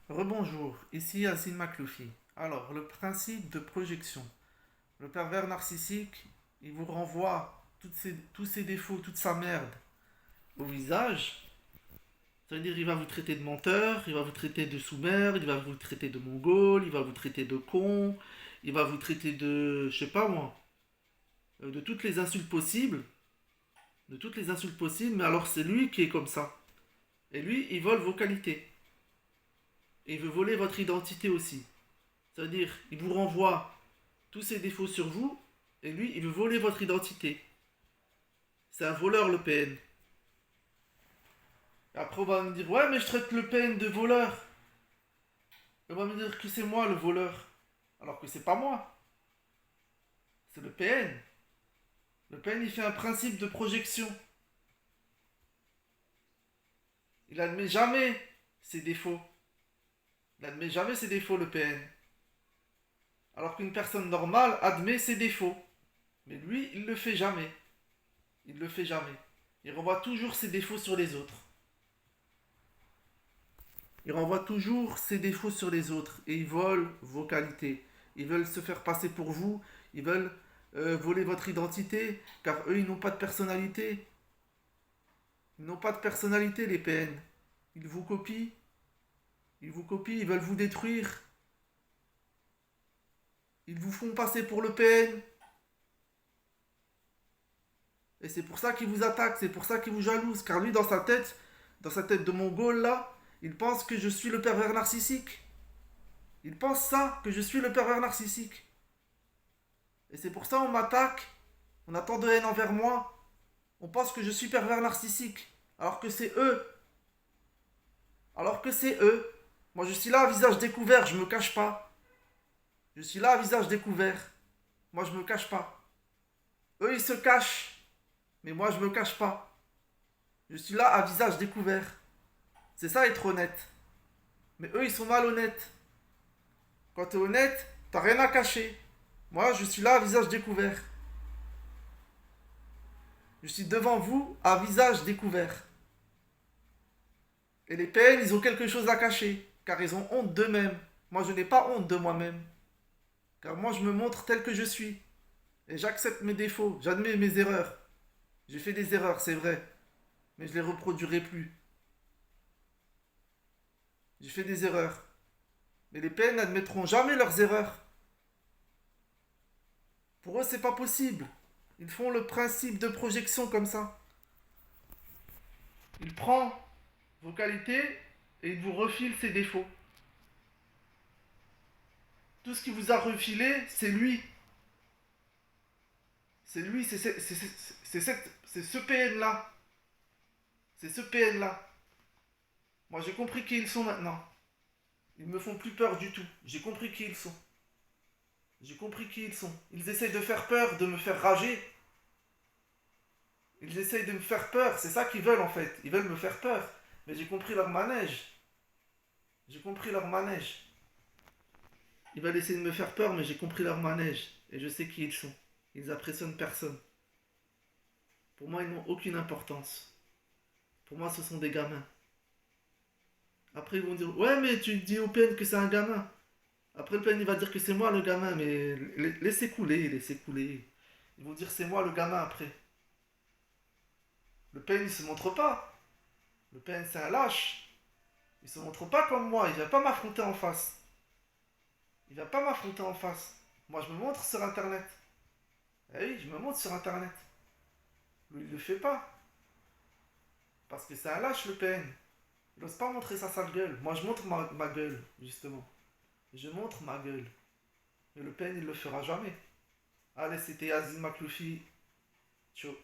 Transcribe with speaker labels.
Speaker 1: Rebonjour, ici Yacine Makloufi. Alors, le principe de projection. Le pervers narcissique, il vous renvoie tous ses défauts, toute sa merde au visage. C'est-à-dire, il va vous traiter de menteur, il va vous traiter de sous-merde, il va vous traiter de mongol, il va vous traiter de con, il va vous traiter de, je sais pas moi, de toutes les insultes possibles. De toutes les insultes possibles, mais alors c'est lui qui est comme ça. Et lui, il vole vos qualités. Et il veut voler votre identité aussi. C'est-à-dire, il vous renvoie tous ses défauts sur vous, et lui, il veut voler votre identité. C'est un voleur, le PN. Et après, on va me dire, ouais, mais je traite le PN de voleur. On va me dire que c'est moi le voleur. Alors que c'est pas moi. C'est le PN. Le PN, il fait un principe de projection. Il admet jamais ses défauts. Il admet jamais ses défauts, le PN. Alors qu'une personne normale admet ses défauts. Mais lui, il le fait jamais. Il le fait jamais. Il renvoie toujours ses défauts sur les autres. Ils renvoient toujours ses défauts sur les autres et ils volent vos qualités. Ils veulent se faire passer pour vous, ils veulent voler votre identité, car eux, ils n'ont pas de personnalité. Ils n'ont pas de personnalité, les PN. Ils vous copient, ils veulent vous détruire. Ils vous font passer pour le PN. Et c'est pour ça qu'ils vous attaquent, c'est pour ça qu'ils vous jalousent, car lui, dans sa tête de mongol, là, il pense que je suis le pervers narcissique. Il pense ça, que je suis le pervers narcissique. Et c'est pour ça on m'attaque, on a tant de haine envers moi. On pense que je suis pervers narcissique. Alors que c'est eux. Alors que c'est eux. Moi je suis là à visage découvert, je me cache pas. Je suis là à visage découvert. Moi je me cache pas. Eux ils se cachent. Mais moi je me cache pas. Je suis là à visage découvert. C'est ça être honnête. Mais eux ils sont malhonnêtes. Quand t'es honnête, t'as rien à cacher. Moi je suis là à visage découvert. Je suis devant vous à visage découvert. Et les PN, ils ont quelque chose à cacher, car ils ont honte d'eux-mêmes. Moi, je n'ai pas honte de moi-même, car moi, je me montre tel que je suis. Et j'accepte mes défauts, j'admets mes erreurs. J'ai fait des erreurs, c'est vrai, mais je les reproduirai plus. J'ai fait des erreurs. Mais les PN n'admettront jamais leurs erreurs. Pour eux, c'est pas possible. Ils font le principe de projection comme ça. Il prend vos qualités et il vous refile ses défauts. Tout ce qu'il vous a refilé, c'est lui. C'est lui, c'est ce PN-là. C'est ce PN-là. Moi, j'ai compris qui ils sont maintenant. Ils me font plus peur du tout. J'ai compris qui ils sont. J'ai compris qui ils sont. Ils essayent de faire peur, de me faire rager. Ils essayent de me faire peur. C'est ça qu'ils veulent en fait. Ils veulent me faire peur. Mais j'ai compris leur manège. J'ai compris leur manège. Ils veulent essayer de me faire peur, mais j'ai compris leur manège. Et je sais qui ils sont. Ils impressionnent personne. Pour moi, ils n'ont aucune importance. Pour moi, ce sont des gamins. Après, ils vont dire, ouais, mais tu dis au PN que c'est un gamin. Après, le PN, il va dire que c'est moi le gamin, mais laissez couler, laissez couler. Ils vont dire, c'est moi le gamin après. Le PN, il se montre pas. Le PN, c'est un lâche. Il se montre pas comme moi, il vient pas m'affronter en face. Il vient pas m'affronter en face. Moi, je me montre sur Internet. Eh oui, je me montre sur Internet. Lui, il le fait pas. Parce que c'est un lâche, le PN. Il n'ose pas montrer sa sale gueule. Moi, je montre ma gueule, justement. Je montre ma gueule. Mais le PN, il le fera jamais. Allez, c'était Azim Makloufi. Ciao.